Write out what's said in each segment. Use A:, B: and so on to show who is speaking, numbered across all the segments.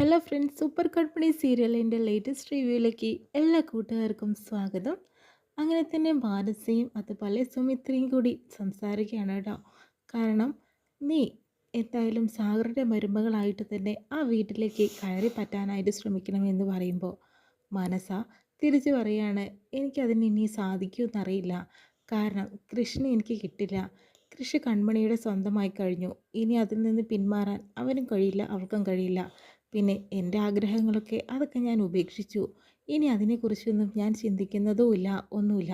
A: Hello friends, super കൺപണി സീരിയലിൻ്റെ latest റിവ്യൂയിലേക്ക് എല്ലാ കൂട്ടുകാർക്കും സ്വാഗതം. അങ്ങനെ തന്നെ മാനസയും അതുപോലെ സുമിത്രയും കൂടി സംസാരിക്കുകയാണ് കേട്ടോ. കാരണം നീ എന്തായാലും സാഗറിൻ്റെ മരുമകളായിട്ട് തന്നെ ആ വീട്ടിലേക്ക് കയറി പറ്റാനായിട്ട് ശ്രമിക്കണമെന്ന് പറയുമ്പോൾ മനസ്സ തിരിച്ചു പറയാണ്, എനിക്കതിന് ഇനി സാധിക്കുമെന്നറിയില്ല. കാരണം കൃഷ്ണ എനിക്ക് കിട്ടില്ല. കൃഷി കൺമണിയുടെ സ്വന്തമായി കഴിഞ്ഞു. ഇനി അതിൽ നിന്ന് പിന്മാറാൻ അവനും കഴിയില്ല, അവൾക്കും കഴിയില്ല. പിന്നെ എൻ്റെ ആഗ്രഹങ്ങളൊക്കെ അതൊക്കെ ഞാൻ ഉപേക്ഷിച്ചു. ഇനി അതിനെക്കുറിച്ചൊന്നും ഞാൻ ചിന്തിക്കുന്നതുമില്ല, ഒന്നുമില്ല.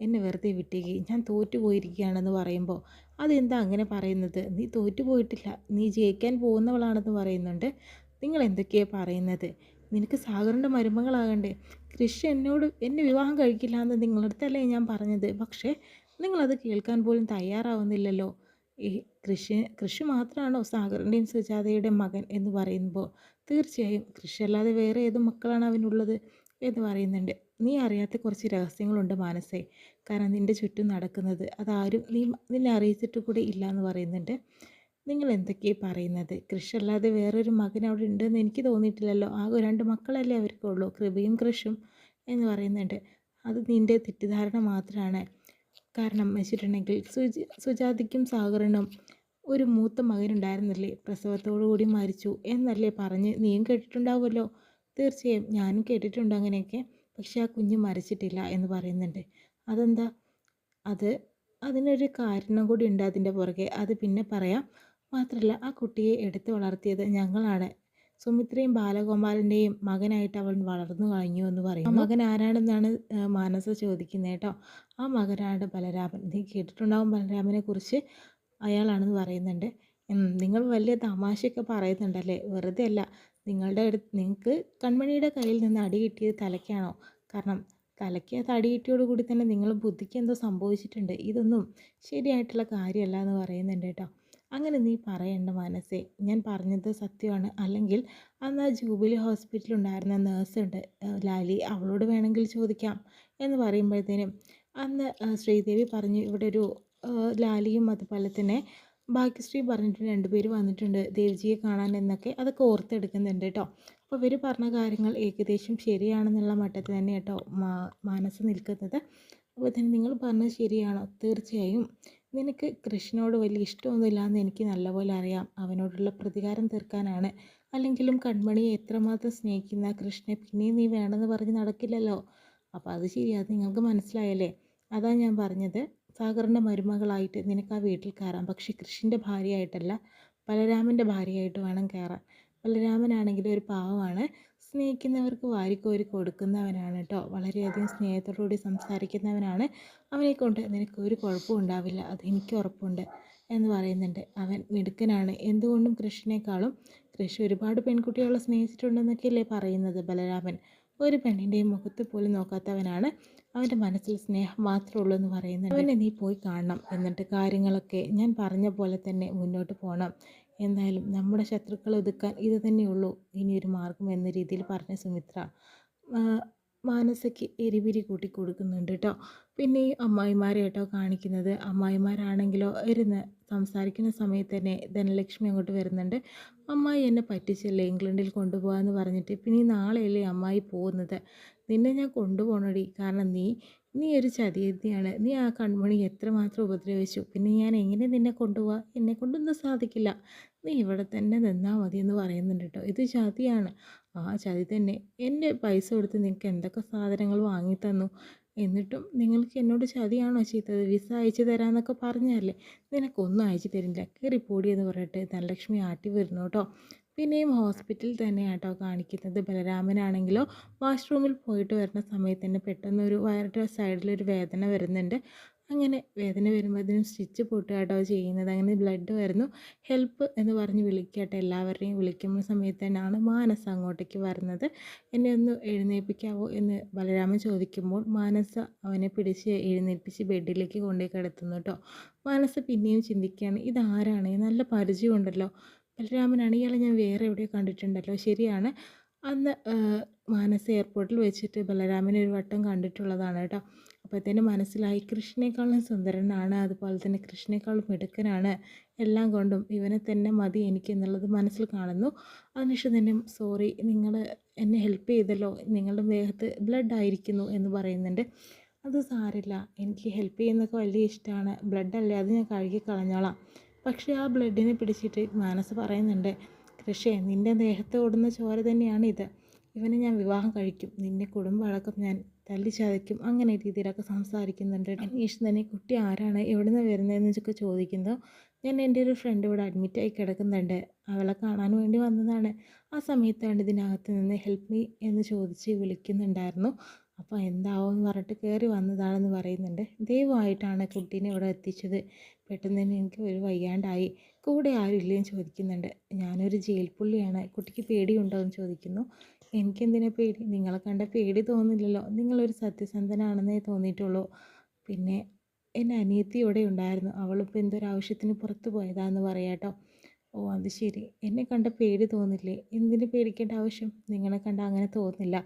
A: എന്നെ വെറുതെ വിട്ടേക്ക്, ഞാൻ തോറ്റുപോയിരിക്കുകയാണെന്ന് പറയുമ്പോൾ അതെന്താ അങ്ങനെ പറയുന്നത്? നീ തോറ്റുപോയിട്ടില്ല, നീ ജയിക്കാൻ പോകുന്നവളാണെന്ന് പറയുന്നുണ്ട്. നിങ്ങൾ എന്തൊക്കെയാണ് പറയുന്നത്? നിനക്ക് സാഗറിൻ്റെ മരുമകളാകണ്ടേ? കൃഷി എന്നെ വിവാഹം കഴിക്കില്ല എന്ന് നിങ്ങളുടെ അടുത്തല്ലേ ഞാൻ പറഞ്ഞത്. പക്ഷേ നിങ്ങളത് കേൾക്കാൻ പോലും തയ്യാറാവുന്നില്ലല്ലോ. ഈ കൃഷി മാത്രമാണോ സാഗറിൻ്റെയും സുജാതയുടെയും മകൻ എന്ന് പറയുമ്പോൾ തീർച്ചയായും കൃഷി അല്ലാതെ വേറെ ഏത് മക്കളാണ് അവനുള്ളത് എന്ന് പറയുന്നുണ്ട്. നീ അറിയാത്ത കുറച്ച് രഹസ്യങ്ങളുണ്ട് മാനസേ. കാരണം നിൻ്റെ ചുറ്റും നടക്കുന്നത് അതാരും നിന്നെ അറിയിച്ചിട്ട് കൂടെ ഇല്ല എന്ന് പറയുന്നുണ്ട്. നിങ്ങൾ എന്തൊക്കെയാണ് പറയുന്നത്? കൃഷി അല്ലാതെ വേറൊരു മകൻ അവിടെ ഉണ്ടെന്ന് എനിക്ക് തോന്നിയിട്ടില്ലല്ലോ. ആകെ രണ്ട് മക്കളല്ലേ അവർക്കുള്ളൂ, കൃപയും കൃഷും എന്ന് പറയുന്നുണ്ട്. അത് നിൻ്റെ തെറ്റിദ്ധാരണ മാത്രമാണ്. കാരണം വെച്ചിട്ടുണ്ടെങ്കിൽ സുജാതയ്ക്കും സാഗറിനും ഒരു മൂത്ത മകനുണ്ടായിരുന്നില്ലേ, പ്രസവത്തോടു കൂടി മരിച്ചു എന്നല്ലേ പറഞ്ഞ് നീയും കേട്ടിട്ടുണ്ടാവുമല്ലോ. തീർച്ചയായും ഞാനും കേട്ടിട്ടുണ്ട് അങ്ങനെയൊക്കെ. പക്ഷെ ആ കുഞ്ഞ് മരിച്ചിട്ടില്ല എന്ന് പറയുന്നുണ്ട്. അതെന്താ? അത് അതിനൊരു കാരണം കൂടി ഉണ്ട് അതിൻ്റെ പുറകെ. അത് പിന്നെ പറയാം. മാത്രമല്ല ആ കുട്ടിയെ എടുത്തു വളർത്തിയത് ഞങ്ങളാണ്. സുമിത്രയും ബാലഗോപാലിൻ്റെയും മകനായിട്ട് അവൻ വളർന്നു കഴിഞ്ഞു എന്ന് പറയും. ആ മകൻ ആരാണെന്നാണ് മാനസ ചോദിക്കുന്നത് കേട്ടോ. ആ മകനാണ് ബലരാമൻ. നീ കേട്ടിട്ടുണ്ടാവും ബലരാമനെ കുറിച്ച്. അയാളാണെന്ന് പറയുന്നുണ്ട്. നിങ്ങൾ വലിയ തമാശയൊക്കെ പറയുന്നുണ്ടല്ലേ? വെറുതെ അല്ല. നിങ്ങൾക്ക് കൺമണിയുടെ കയ്യിൽ നിന്ന് അടി കിട്ടിയത് തലയ്ക്കാണോ? കാരണം തലയ്ക്ക് അത് അടി കിട്ടിയോടുകൂടി തന്നെ നിങ്ങൾ ബുദ്ധിക്ക് എന്തോ സംഭവിച്ചിട്ടുണ്ട്. ഇതൊന്നും ശരിയായിട്ടുള്ള കാര്യമല്ല എന്ന് പറയുന്നുണ്ട് കേട്ടോ. അങ്ങനെ നീ പറയേണ്ട മനസ്സേ, ഞാൻ പറഞ്ഞത് സത്യമാണ്. അല്ലെങ്കിൽ അന്ന് ആ ജൂബിലി ഹോസ്പിറ്റലുണ്ടായിരുന്ന നേഴ്സുണ്ട് ലാലി, അവളോട് വേണമെങ്കിൽ ചോദിക്കാം എന്ന് പറയുമ്പോഴത്തേനും അന്ന് ശ്രീദേവി പറഞ്ഞു ഇവിടെ ഒരു ലാലിയും അതുപോലെ തന്നെ ഭാഗ്യശ്രീ പറഞ്ഞിട്ടുണ്ട്, രണ്ടുപേര് വന്നിട്ടുണ്ട് ദേവ്ജിയെ കാണാൻ എന്നൊക്കെ. അതൊക്കെ ഓർത്തെടുക്കുന്നുണ്ട് കേട്ടോ. അപ്പോൾ ഇവർ പറഞ്ഞ കാര്യങ്ങൾ ഏകദേശം ശരിയാണെന്നുള്ള മട്ടത്തിൽ തന്നെ കേട്ടോ മനസ്സ് നിൽക്കുന്നത്. അപ്പോൾ തന്നെ നിങ്ങൾ പറഞ്ഞത് ശരിയാണോ? തീർച്ചയായും നിനക്ക് കൃഷ്ണനോട് വലിയ ഇഷ്ടമൊന്നുമില്ല എന്ന് എനിക്ക് നല്ലപോലെ അറിയാം. അവനോടുള്ള പ്രതികാരം തീർക്കാനാണ്. അല്ലെങ്കിലും കൺമണിയെ എത്രമാത്രം സ്നേഹിക്കുന്ന കൃഷ്ണനെ പിന്നെയും നീ വേണമെന്ന് പറഞ്ഞ് നടക്കില്ലല്ലോ. അപ്പോൾ അത് ശരി, അത് നിങ്ങൾക്ക് മനസ്സിലായല്ലേ? അതാ ഞാൻ പറഞ്ഞത്, സാഗറിൻ്റെ മരുമകളായിട്ട് നിനക്ക് ആ വീട്ടിൽ കയറാം. പക്ഷേ കൃഷിൻ്റെ ഭാര്യയായിട്ടല്ല, ബലരാമൻ്റെ ഭാര്യയായിട്ട് വേണം കയറാൻ. ബലരാമനാണെങ്കിൽ ഒരു പാവമാണ്, സ്നേഹിക്കുന്നവർക്ക് വാരിക്കോരി കൊടുക്കുന്നവനാണ് കേട്ടോ. വളരെയധികം സ്നേഹത്തോടുകൂടി സംസാരിക്കുന്നവനാണ്. അവനെക്കൊണ്ട് നിനക്ക് ഒരു കുഴപ്പവും ഉണ്ടാവില്ല, അതെനിക്ക് ഉറപ്പുണ്ട് എന്ന് പറയുന്നുണ്ട്. അവൻ മിടുക്കനാണ്, എന്തുകൊണ്ടും കൃഷിനേക്കാളും. കൃഷി ഒരുപാട് പെൺകുട്ടികളെ സ്നേഹിച്ചിട്ടുണ്ടെന്നൊക്കെയല്ലേ പറയുന്നത് ബലരാമൻ. ഒരു പെണ്ണിൻ്റെയും മുഖത്ത് പോലും നോക്കാത്തവനാണ്. അവൻ്റെ മനസ്സിൽ സ്നേഹം മാത്രമേ ഉള്ളൂ എന്ന് പറയുന്നുണ്ട്. അവനെ നീ പോയി കാണണം. എന്നിട്ട് കാര്യങ്ങളൊക്കെ ഞാൻ പറഞ്ഞ പോലെ തന്നെ മുന്നോട്ട് പോകണം. എന്തായാലും നമ്മുടെ ശത്രുക്കളെ ഒതുക്കാൻ ഇത് തന്നെയുള്ളൂ ഇനിയൊരു മാർഗം എന്ന രീതിയിൽ പറഞ്ഞ സുമിത്ര മാനസയ്ക്ക് എരിപിരി കൂട്ടി കൊടുക്കുന്നുണ്ട് കേട്ടോ. പിന്നെ ഈ അമ്മായിമാരെ കേട്ടോ കാണിക്കുന്നത്. അമ്മായിമാരാണെങ്കിലോ ഇരുന്ന് സംസാരിക്കുന്ന സമയത്ത് തന്നെ ധനലക്ഷ്മി അങ്ങോട്ട് വരുന്നുണ്ട്. അമ്മായി എന്നെ പറ്റിച്ചല്ലേ ഇംഗ്ലണ്ടിൽ കൊണ്ടുപോകാമെന്ന് പറഞ്ഞിട്ട്, പിന്നെ ഈ നാളെയല്ലേ അമ്മായി പോകുന്നത്. നിന്നെ ഞാൻ കൊണ്ടുപോകണടി. കാരണം നീ ഒരു ചതിയത്തിയാണ്. നീ ആ കൺമണി എത്രമാത്രം ഉപദ്രവിച്ചു. പിന്നെ ഞാൻ എങ്ങനെ നിന്നെ കൊണ്ടുപോവാ? എന്നെ കൊണ്ടൊന്നും സാധിക്കില്ല. നീ ഇവിടെ തന്നെ നിന്നാൽ മതി എന്ന് പറയുന്നുണ്ട് കേട്ടോ. ഇത് ചതിയാണ്. ആ ചതി തന്നെ. എൻ്റെ പൈസ കൊടുത്ത് നിങ്ങൾക്ക് എന്തൊക്കെ സാധനങ്ങൾ വാങ്ങിത്തന്നു, എന്നിട്ടും നിങ്ങൾക്ക് എന്നോട് ചതിയാണോ ചെയ്തത്? വിസ അയച്ചു തരാമെന്നൊക്കെ പറഞ്ഞല്ലേ, നിനക്കൊന്നും അയച്ചു തരില്ല, കയറിപ്പോടിയെന്ന് പറഞ്ഞിട്ട് ധനലക്ഷ്മി ആട്ടി വരുന്നു കേട്ടോ. പിന്നെയും ഹോസ്പിറ്റലിൽ തന്നെ കേട്ടോ കാണിക്കുന്നത്. ബലരാമനാണെങ്കിലോ വാഷ്റൂമിൽ പോയിട്ട് വരുന്ന സമയത്ത് തന്നെ പെട്ടെന്നൊരു വയറിൻ്റെ സൈഡിലൊരു വേദന വരുന്നുണ്ട്. അങ്ങനെ വേദന വരുമ്പോഴത്തേനും സ്റ്റിച്ച് പൊട്ടുകട്ടോ ചെയ്യുന്നത്. അങ്ങനെ ബ്ലഡ് വരുന്നു. ഹെൽപ്പ് എന്ന് പറഞ്ഞ് വിളിക്കട്ടെ, എല്ലാവരെയും വിളിക്കുന്ന സമയത്ത് തന്നെയാണ് മാനസ അങ്ങോട്ടേക്ക് വരുന്നത്. എന്നെ ഒന്ന് എഴുന്നേൽപ്പിക്കാവോ എന്ന് ബലരാമൻ ചോദിക്കുമ്പോൾ മാനസ അവനെ പിടിച്ച് എഴുന്നേൽപ്പിച്ച് ബെഡിലേക്ക് കൊണ്ടുപോയി കിടത്തുന്നു കേട്ടോ. മാനസ പിന്നെയും ചിന്തിക്കുകയാണ്, ഇതാരാണ്? നല്ല പരിചയമുണ്ടല്ലോ, ബലരാമനാണ്. ഇയാളെ ഞാൻ വേറെ എവിടെയോ കണ്ടിട്ടുണ്ടല്ലോ. ശരിയാണ്, അന്ന് മാനസ എയർപോർട്ടിൽ വെച്ചിട്ട് ബലരാമനെ ഒരു വട്ടം കണ്ടിട്ടുള്ളതാണ് കേട്ടോ. അപ്പോഴത്തേനും മനസ്സിലായി കൃഷ്ണേക്കാളും സുന്ദരനാണ്, അതുപോലെ തന്നെ കൃഷ്ണേക്കാളും മിടുക്കനാണ്, എല്ലാം കൊണ്ടും ഇവനെ തന്നെ മതി എനിക്ക് എന്നുള്ളത് മനസ്സിൽ കാണുന്നു. അതിനുശേഷം തന്നെ സോറി, നിങ്ങൾ എന്നെ ഹെൽപ്പ് ചെയ്തല്ലോ, നിങ്ങളുടെ ദേഹത്ത് ബ്ലഡ് ആയിരിക്കുന്നു എന്ന് പറയുന്നുണ്ട്. അത് സാരില്ല, എനിക്ക് ഹെൽപ്പ് ചെയ്യുന്നതൊക്കെ വലിയ ഇഷ്ടമാണ്, ബ്ലഡല്ലേ അത് ഞാൻ കഴുകി കളഞ്ഞോളാം. പക്ഷേ ആ ബ്ലഡിനെ പിടിച്ചിട്ട് മനസ്സ് പറയുന്നുണ്ട്, കൃഷേ നിൻ്റെ ദേഹത്ത് ഓടുന്ന ചോര തന്നെയാണ് ഇത്, ഇവനെ ഞാൻ വിവാഹം കഴിക്കും, നിന്നെ കുടുംബമടക്കം ഞാൻ തല്ലിച്ചതയ്ക്കും, അങ്ങനെ രീതിയിലൊക്കെ സംസാരിക്കുന്നുണ്ട്. അന്വേഷിച്ച് തന്നെ കുട്ടി ആരാണ്, എവിടെ നിന്ന് വരുന്നതെന്ന് വെച്ചൊക്കെ ചോദിക്കുന്നു. ഞാൻ എൻ്റെ ഒരു ഫ്രണ്ട് ഇവിടെ അഡ്മിറ്റായി കിടക്കുന്നുണ്ട്, അവളെ കാണാൻ വേണ്ടി വന്നതാണ്. ആ സമയത്താണ് ഇതിനകത്ത് നിന്ന് ഹെൽപ്പ് മീ എന്ന് ചോദിച്ച് വിളിക്കുന്നുണ്ടായിരുന്നു. അപ്പോൾ എന്താവും എന്ന് പറഞ്ഞിട്ട് കയറി വന്നതാണെന്ന് പറയുന്നുണ്ട്. ദൈവമായിട്ടാണ് കുട്ടീനെ ഇവിടെ എത്തിച്ചത്, പെട്ടെന്ന് തന്നെ എനിക്ക് ഒരു വയ്യാണ്ടായി, കൂടെ ആരും ഇല്ലേന്ന് ചോദിക്കുന്നുണ്ട്. ഞാനൊരു ജയിൽ പുള്ളിയാണ്, കുട്ടിക്ക് പേടിയുണ്ടോ എന്ന് ചോദിക്കുന്നു. എനിക്കെന്തിനാ പേടി, നിങ്ങളെ കണ്ട പേടി തോന്നില്ലല്ലോ, നിങ്ങളൊരു സത്യസന്ധനാണെന്നേ തോന്നിയിട്ടുള്ളൂ. പിന്നെ എൻ്റെ അനിയത്തി ഇവിടെ ഉണ്ടായിരുന്നു, അവളിപ്പോൾ എന്തൊരാവശ്യത്തിന് പുറത്ത് പോയതാന്ന് പറയാട്ടോ. ഓ അത് ശരി, എന്നെ കണ്ട പേടി തോന്നില്ലേ, എന്തിനു പേടിക്കേണ്ട ആവശ്യം, നിങ്ങളെ കണ്ട അങ്ങനെ തോന്നില്ല,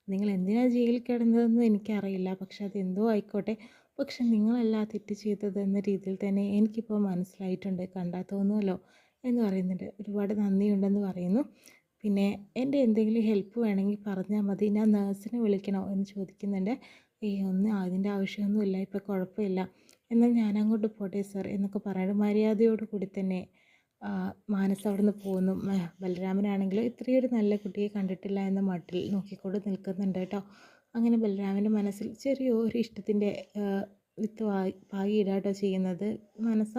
A: നിങ്ങൾ എന്തിനാ ജയിലിൽ കിടന്നതെന്ന് എനിക്കറിയില്ല, പക്ഷെ അതെന്തോ ആയിക്കോട്ടെ, പക്ഷെ നിങ്ങളല്ല തെറ്റ് ചെയ്തത് എന്ന രീതിയിൽ തന്നെ എനിക്കിപ്പോൾ മനസ്സിലായിട്ടുണ്ട്, കണ്ടാൽ തോന്നുമല്ലോ എന്ന് പറയുന്നുണ്ട്. ഒരുപാട് നന്ദിയുണ്ടെന്ന് പറയുന്നു. പിന്നെ എൻ്റെ എന്തെങ്കിലും ഹെൽപ്പ് വേണമെങ്കിൽ പറഞ്ഞാൽ മതി, ഞാൻ നേഴ്സിനെ വിളിക്കണോ എന്ന് ചോദിക്കുന്നുണ്ട്. ഒന്നും അതിൻ്റെ ആവശ്യമൊന്നുമില്ല, ഇപ്പോൾ കുഴപ്പമില്ല, എന്നാൽ ഞാൻ അങ്ങോട്ട് പോട്ടെ സർ എന്നൊക്കെ പറയുന്നത് മര്യാദയോട് കൂടി തന്നെ മാനസ് അവിടുന്ന് പോകുന്നു. ബലരാമനാണെങ്കിലും ഇത്രയൊരു നല്ല കുട്ടിയെ കണ്ടിട്ടില്ല എന്ന മട്ടിൽ നോക്കിക്കൊണ്ട് നിൽക്കുന്നുണ്ട് കേട്ടോ. അങ്ങനെ ബലരാമൻ്റെ മനസ്സിൽ ചെറിയൊരു ഇഷ്ടത്തിൻ്റെ വിത്ത് പാകിയിടുക കേട്ടോ ചെയ്യുന്നത് മനസ്സ.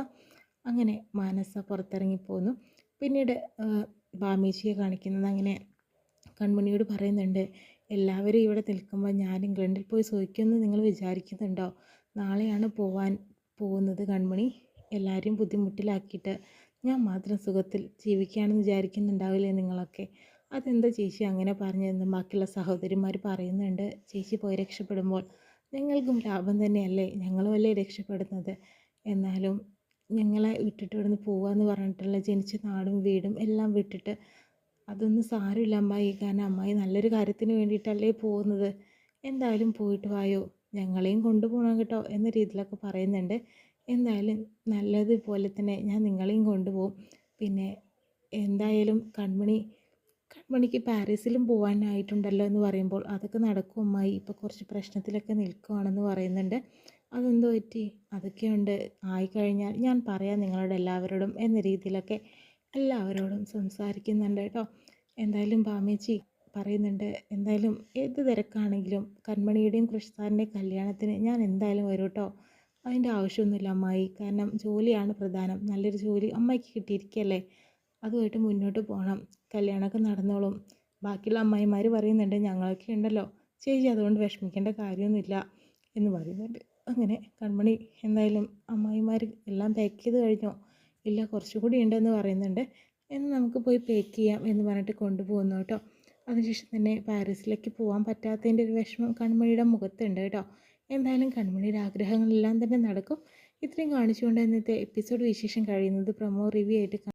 A: അങ്ങനെ മാനസ പുറത്തിറങ്ങിപ്പോന്നു. പിന്നീട് ബാമേച്ചിയെ കാണിക്കുന്നത് അങ്ങനെ കൺമണിയോട് പറയുന്നുണ്ട്, എല്ലാവരും ഇവിടെ നിൽക്കുമ്പോൾ ഞാൻ ഇംഗ്ലണ്ടിൽ പോയി സുഖിക്കുമെന്ന് നിങ്ങൾ വിചാരിക്കുന്നുണ്ടോ? നാളെയാണ് പോകുന്നത് കൺമണി, എല്ലാവരെയും ബുദ്ധിമുട്ടിലാക്കിയിട്ട് ഞാൻ മാത്രം സുഖത്തിൽ ജീവിക്കുകയാണെന്ന് വിചാരിക്കുന്നുണ്ടാവില്ലേ നിങ്ങളൊക്കെ? അതെന്താ ചേച്ചി അങ്ങനെ പറഞ്ഞതെന്ന് ബാക്കിയുള്ള സഹോദരിമാർ പറയുന്നുണ്ട്. ചേച്ചി പോയി രക്ഷപ്പെടുമ്പോൾ ഞങ്ങൾക്കും ലാഭം തന്നെയല്ലേ, ഞങ്ങളും അല്ലേ രക്ഷപ്പെടുന്നത്, എന്നാലും ഞങ്ങളെ വിട്ടിട്ട് ഇവിടുന്ന് പോവാന്ന് പറഞ്ഞിട്ടുള്ള ജനിച്ച നാടും വീടും എല്ലാം വിട്ടിട്ട്, അതൊന്നും സാരമില്ല അമ്മായി, കാരണം അമ്മായി നല്ലൊരു കാര്യത്തിന് വേണ്ടിയിട്ടല്ലേ പോകുന്നത്, എന്തായാലും പോയിട്ട് വായോ, ഞങ്ങളെയും കൊണ്ടുപോകണം കേട്ടോ എന്ന രീതിയിലൊക്കെ പറയുന്നുണ്ട്. എന്തായാലും നല്ലതുപോലെ തന്നെ ഞാൻ നിങ്ങളെയും കൊണ്ടുപോകും. പിന്നെ എന്തായാലും കൺമണിക്ക് പാരീസിലും പോകാനായിട്ടുണ്ടല്ലോ എന്ന് പറയുമ്പോൾ, അതൊക്കെ നടക്കും അമ്മായി, ഇപ്പോൾ കുറച്ച് പ്രശ്നത്തിലൊക്കെ നിൽക്കുകയാണെന്ന് പറയുന്നുണ്ട്. അതെന്തോ പറ്റി, അതൊക്കെയുണ്ട്, ആയിക്കഴിഞ്ഞാൽ ഞാൻ പറയാം നിങ്ങളോട് എല്ലാവരോടും എന്ന രീതിയിലൊക്കെ എല്ലാവരോടും സംസാരിക്കുന്നുണ്ട് കേട്ടോ. എന്തായാലും ബാമേച്ചി പറയുന്നുണ്ട്, എന്തായാലും ഏത് തിരക്കാണെങ്കിലും കൺമണിയുടെയും കൃഷി സാറിൻ്റെയും കല്യാണത്തിന് ഞാൻ എന്തായാലും വരും കേട്ടോ, അതിൻ്റെ ആവശ്യമൊന്നുമില്ല അമ്മായി, കാരണം ജോലിയാണ് പ്രധാനം, നല്ലൊരു ജോലി അമ്മായിക്ക് കിട്ടിയിരിക്കുകയല്ലേ, അതുമായിട്ട് മുന്നോട്ട് പോകണം, കല്യാണമൊക്കെ നടന്നോളും. ബാക്കിയുള്ള അമ്മായിമാർ പറയുന്നുണ്ട്, ഞങ്ങളൊക്കെ ഉണ്ടല്ലോ ചേച്ചി, അതുകൊണ്ട് വിഷമിക്കേണ്ട കാര്യമൊന്നുമില്ല എന്ന് പറയുന്നുണ്ട്. അങ്ങനെ കൺമണി എന്തായാലും അമ്മായിമാർ എല്ലാം പാക്ക് ചെയ്ത് കഴിഞ്ഞോ, ഇല്ല കുറച്ചുകൂടി ഉണ്ടെന്ന് പറയുന്നുണ്ട്, എന്ന് നമുക്ക് പോയി പാക്ക് ചെയ്യാം എന്ന് പറഞ്ഞിട്ട് കൊണ്ടുപോകുന്നു കേട്ടോ. അതിനുശേഷം തന്നെ പാരീസിലേക്ക് പോകാൻ പറ്റാത്തതിൻ്റെ ഒരു വിഷമം കൺമണിയുടെ മുഖത്തുണ്ട് കേട്ടോ. എന്തായാലും കൺമണിയുടെ ആഗ്രഹങ്ങളെല്ലാം തന്നെ നടക്കും. ഇത്രയും കാണിച്ചുകൊണ്ട് ഇന്നത്തെ എപ്പിസോഡ് വിശേഷം കഴിയുന്നത്. പ്രൊമോ റിവ്യൂ ആയിട്ട്